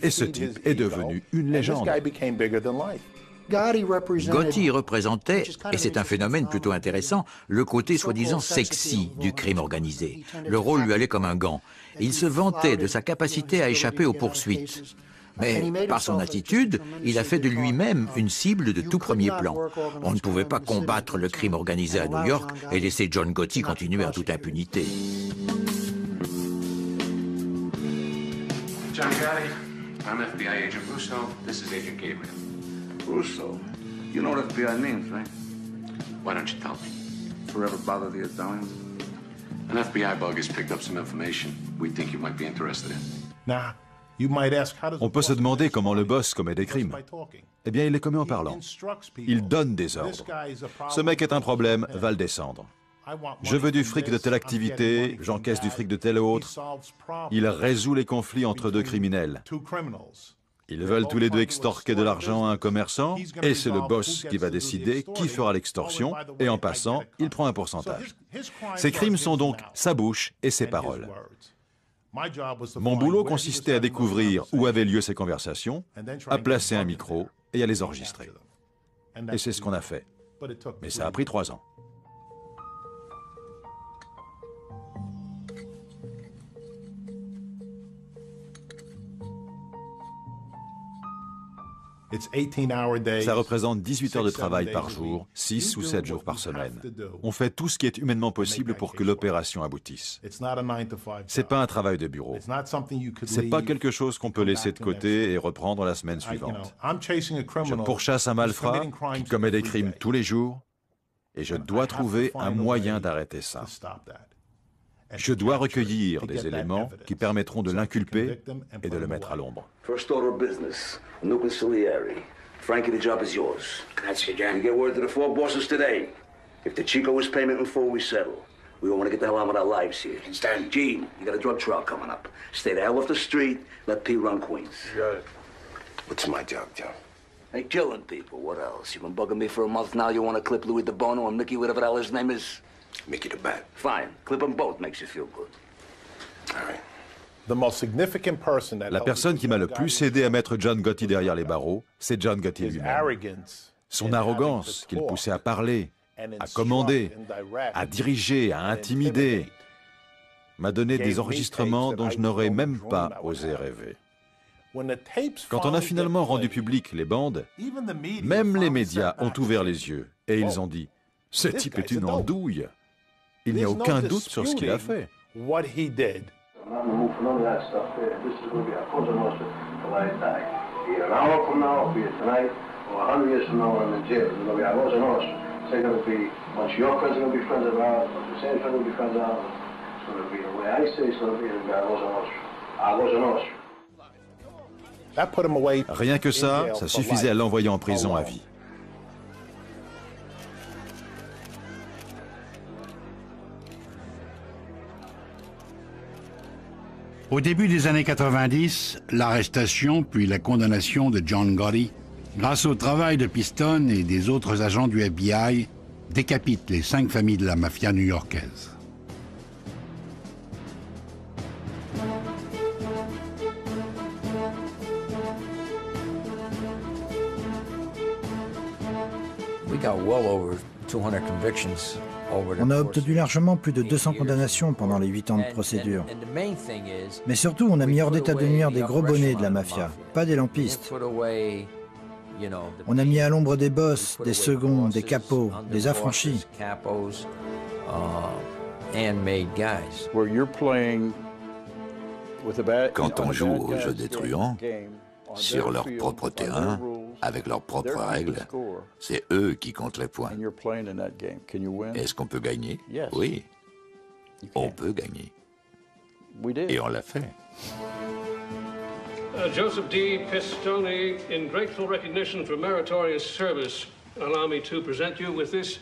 Speaker 14: et ce type est devenu une légende.
Speaker 5: Gotti représentait, et c'est un phénomène plutôt intéressant, le côté soi-disant sexy du crime organisé. Le rôle lui allait comme un gant. Il se vantait de sa capacité à échapper aux poursuites. Mais par son attitude, il a fait de lui-même une cible de tout premier plan. On ne pouvait pas combattre le crime organisé à New York et laisser John Gotti continuer en toute impunité.
Speaker 15: John Gotti, I'm FBI agent Russo. This is Agent Gabriel. Russo? You know what FBI means, right? Why don't you tell me? Forever bother the Italians? An FBI bug has picked up some information we think you might be interested in.
Speaker 14: Nah. On peut se demander comment le boss commet des crimes. Eh bien, il les commet en parlant. Il donne des ordres. Ce mec est un problème, va le descendre. Je veux du fric de telle activité, j'encaisse du fric de telle autre. Il résout les conflits entre deux criminels. Ils veulent tous les deux extorquer de l'argent à un commerçant, et c'est le boss qui va décider qui fera l'extorsion, et en passant, il prend un pourcentage. Ces crimes sont donc sa bouche et ses paroles. Mon boulot consistait à découvrir où avaient lieu ces conversations, à placer un micro et à les enregistrer. Et c'est ce qu'on a fait. Mais ça a pris 3 ans. Ça représente 18 heures de travail par jour, 6 ou 7 jours par semaine. On fait tout ce qui est humainement possible pour que l'opération aboutisse. C'est pas un travail de bureau. C'est pas quelque chose qu'on peut laisser de côté et reprendre la semaine suivante. Je pourchasse un malfrat qui commet des crimes tous les jours et je dois trouver un moyen d'arrêter ça. Je dois recueillir des éléments qui permettront de l'inculper et de le mettre à l'ombre.
Speaker 15: First order of business, a new conciliary. Frankie, the job is yours. Grazie, John. You get word to the 4 bosses today. If the Chico is payment in full, we settle. We all want to get the hell on with our lives here. Understand? Gene, you got a drug trial coming up. Stay the hell off the street, let P run Queens. You got it. What's my job, John? Hey, killing people. What else? You've been bugging me for a month now. You want to clip Louis DeBono and Mickey, whatever the hell his name is?
Speaker 17: Mickey the Bat.
Speaker 15: Fine. Clip them both makes you feel good.
Speaker 17: All right.
Speaker 14: La personne qui m'a le plus aidé à mettre John Gotti derrière les barreaux, c'est John Gotti lui-même. Son arrogance, qui le poussait à parler, à commander, à diriger, à intimider, m'a donné des enregistrements dont je n'aurais même pas osé rêver. Quand on a finalement rendu public les bandes, même les médias ont ouvert les yeux et ils ont dit « Ce type est une andouille ». Il n'y a aucun doute sur ce qu'il a fait.
Speaker 15: I'm gonna move none of that stuff there. This is gonna be a cosa nostra till I die. Either an hour from now, I'll be here tonight, or 100 years from now, I'm in jail. It's gonna be a cosa nostra. It's gonna be, once your friends are gonna be friends of ours, once the same friends will be friends of ours. It's gonna be the way I say it's gonna be a cosa nostra. A cosa nostra.
Speaker 14: Rien que ça suffisait à l'envoyer en prison à vie.
Speaker 1: Au début des années 90, l'arrestation puis la condamnation de John Gotti, grâce au travail de Pistone et des autres agents du FBI, décapite les 5 familles de la mafia new-yorkaise.
Speaker 4: On a obtenu largement plus de 200 condamnations pendant les 8 ans de procédure. Mais surtout, on a mis hors d'état de nuire des gros bonnets de la mafia, pas des lampistes. On a mis à l'ombre des boss, des seconds, des capots, des affranchis.
Speaker 3: Quand on joue au jeu des truands, sur leur propre terrain, avec leurs propres règles. C'est eux qui comptent les points. Est-ce qu'on peut gagner? Oui, on peut gagner. Et on l'a fait.
Speaker 10: Joseph D. Pistone, in grateful recognition for meritorious service, allow me to present you with this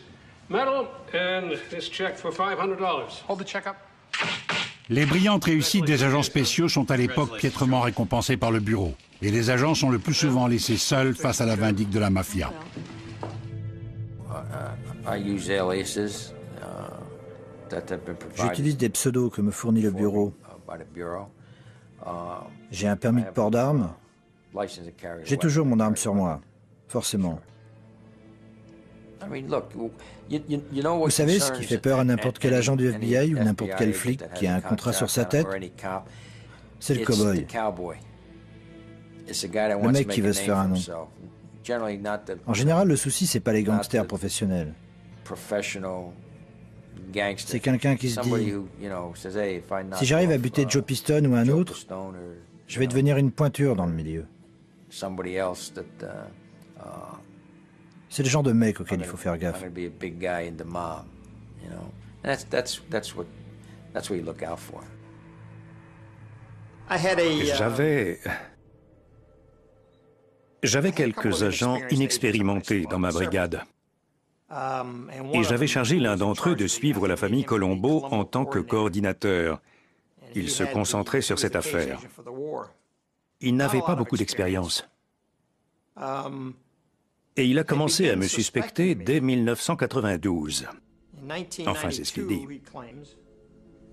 Speaker 10: medal and this check for $500. Hold the check up.
Speaker 1: Les brillantes réussites des agents spéciaux sont à l'époque piètrement récompensées par le bureau. Et les agents sont le plus souvent laissés seuls face à la vindicte de la mafia.
Speaker 4: J'utilise des pseudos que me fournit le bureau. J'ai un permis de port d'armes. J'ai toujours mon arme sur moi, forcément. Vous savez ce qui fait peur à n'importe quel agent du FBI ou n'importe quel flic qui a un contrat sur sa tête? C'est le cow-boy. Le mec qui veut se faire un nom. En général, le souci, c'est pas les gangsters professionnels. C'est quelqu'un qui se dit, si j'arrive à buter Joe Piston ou un autre, je vais devenir une pointure dans le milieu. C'est le genre de mec auquel il faut faire gaffe.
Speaker 11: J'avais quelques agents inexpérimentés dans ma brigade. Et j'avais chargé l'un d'entre eux de suivre la famille Colombo en tant que coordinateur. Il se concentrait sur cette affaire. Il n'avait pas beaucoup d'expérience. Et il a commencé à me suspecter dès 1992. Enfin, c'est ce qu'il dit.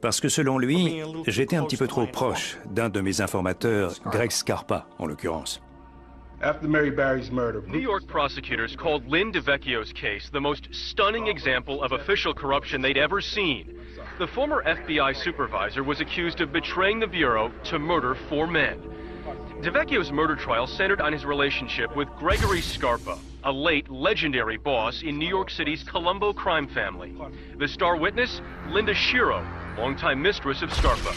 Speaker 11: Parce que selon lui, j'étais un petit peu trop proche d'un de mes informateurs, Greg Scarpa, en l'occurrence.
Speaker 10: After Mary Barry's murder,
Speaker 22: New York prosecutors called Lynn DeVecchio's case the most stunning example of official corruption they'd ever seen. The former FBI supervisor was accused of betraying the Bureau to murder 4 men. DeVecchio's murder trial centered on his relationship with Gregory Scarpa, a late legendary boss in New York City's Colombo crime family. The star witness, Linda Shiro, longtime mistress of Scarpa.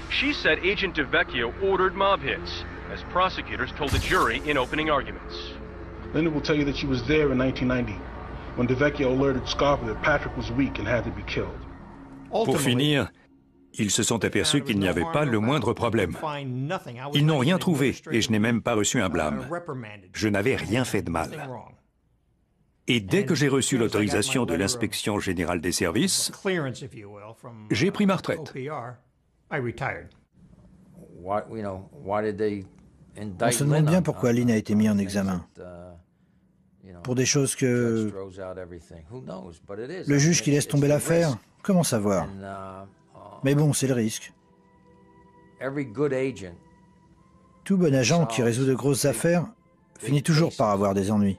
Speaker 22: She said Agent DeVecchio ordered mob hits, as prosecutors told the jury in opening arguments.
Speaker 10: Linda will tell you that she was there in 1990, when DeVecchio alerted Scarpa that Patrick was weak and had to be killed.
Speaker 11: Pour finir, ils se sont aperçus qu'il n'y avait pas le moindre problème. Ils n'ont rien trouvé et je n'ai même pas reçu un blâme. Je n'avais rien fait de mal. Et dès que j'ai reçu l'autorisation de l'inspection générale des services, j'ai pris ma retraite.
Speaker 4: On se demande bien pourquoi Lynn a été mis en examen. Pour des choses que... Le juge qui laisse tomber l'affaire, comment savoir? Mais bon, c'est le risque. Tout bon agent qui résout de grosses affaires finit toujours par avoir des ennuis.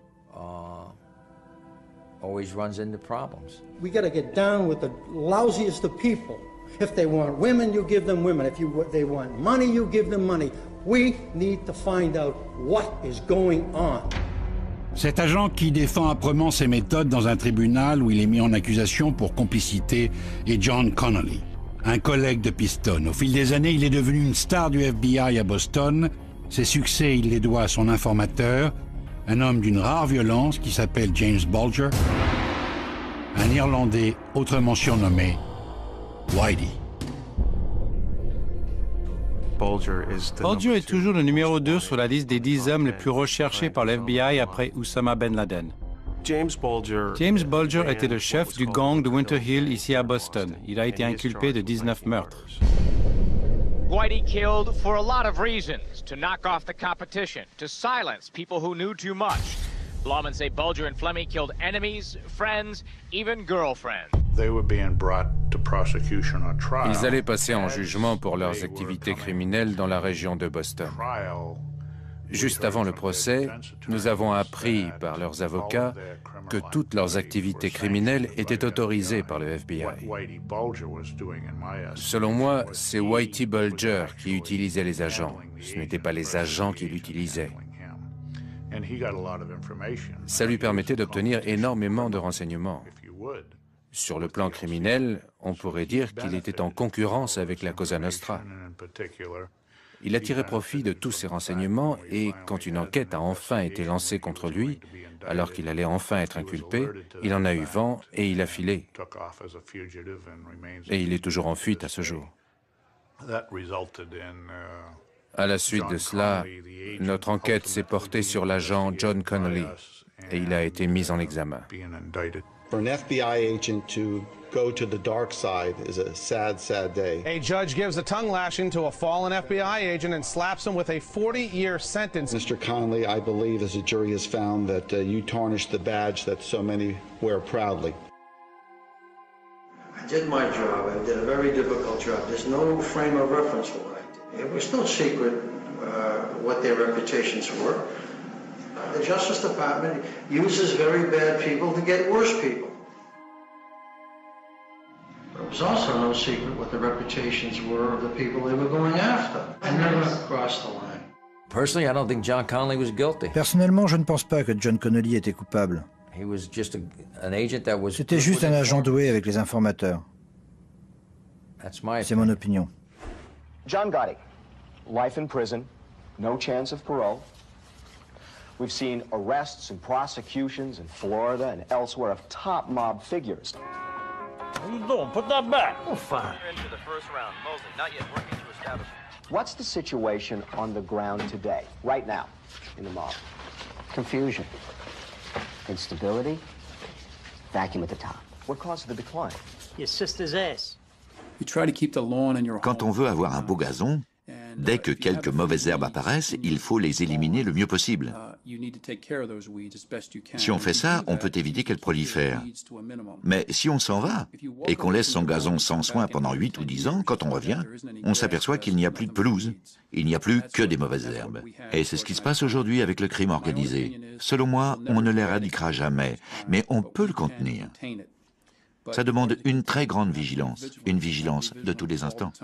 Speaker 23: We got to get down with the lousiest of people. If they want women, you give them women. If they want money, you give them money. We need to find out what is going on.
Speaker 1: Cet agent qui défend âprement ses méthodes dans un tribunal où il est mis en accusation pour complicité est John Connolly, un collègue de Piston. Au fil des années, il est devenu une star du FBI à Boston. Ses succès, il les doit à son informateur, un homme d'une rare violence qui s'appelle James Bulger, un Irlandais autrement surnommé Whitey.
Speaker 9: Bulger est toujours le numéro 2 sur la liste des 10 hommes les plus recherchés par le FBI après Oussama Ben Laden. James Bulger était le chef du gang de Winter Hill ici à Boston. Il a été inculpé de 19 meurtres.
Speaker 24: Whitey killed for a lot of reasons. To knock off the competition, to silence people who knew too much. Lawmen say Bulger and Fleming killed enemies, friends, even girlfriends.
Speaker 12: Ils allaient passer en jugement pour leurs activités criminelles dans la région de Boston. Juste avant le procès, nous avons appris par leurs avocats que toutes leurs activités criminelles étaient autorisées par le FBI. Selon moi, c'est Whitey Bulger qui utilisait les agents. Ce n'étaient pas les agents qui l'utilisaient. Ça lui permettait d'obtenir énormément de renseignements. Sur le plan criminel, on pourrait dire qu'il était en concurrence avec la Cosa Nostra.
Speaker 2: Il a tiré profit de tous ces renseignements et quand une enquête a enfin été lancée contre lui, alors qu'il allait enfin être inculpé, il en a eu vent et il a filé. Et il est toujours en fuite à ce jour. À la suite de cela, notre enquête s'est portée sur l'agent John Connolly et il a été mis en examen.
Speaker 13: For an FBI agent to go to the dark side is a sad, sad day.
Speaker 16: A judge gives a tongue lashing to a fallen FBI agent and slaps him with a 40-year sentence.
Speaker 13: Mr. Connolly, I believe, as a jury has found, that you tarnished the badge that so many wear proudly.
Speaker 20: I did my job. I did a very difficult job. There's no frame of reference for what I did. It was no secret what their reputations were. The Justice Department uses very bad people to get worse people. But it was also no secret what the reputations were of the people they were going after. I never crossed the line.
Speaker 2: Personally, I don't think John Connolly was guilty.
Speaker 4: Personnellement, je ne pense pas que John Connolly était coupable.
Speaker 2: He was just an agent that was.
Speaker 4: C'était juste un agent doué avec les informateurs. C'est mon opinion.
Speaker 25: John Gotti, life in prison, no chance of parole. We've seen arrests and prosecutions in Florida and elsewhere of top mob figures.
Speaker 26: What are you doing? Put that back. Oh, fine.
Speaker 25: Into the first round. Mosley, not yet working to establish. What's the situation on the ground today, right now, in the mob? Confusion, instability, vacuum at the top. What caused the decline?
Speaker 26: Your sister's ass.
Speaker 3: Quand on veut avoir un beau gazon, dès que quelques mauvaises herbes apparaissent, il faut les éliminer le mieux possible. Si on fait ça, on peut éviter qu'elles prolifèrent. Mais si on s'en va et qu'on laisse son gazon sans soin pendant 8 ou 10 ans, quand on revient, on s'aperçoit qu'il n'y a plus de pelouse. Il n'y a plus que des mauvaises herbes. Et c'est ce qui se passe aujourd'hui avec le crime organisé. Selon moi, on ne l'éradiquera jamais, mais on peut le contenir. Ça demande une très grande vigilance, une vigilance de tous les instants.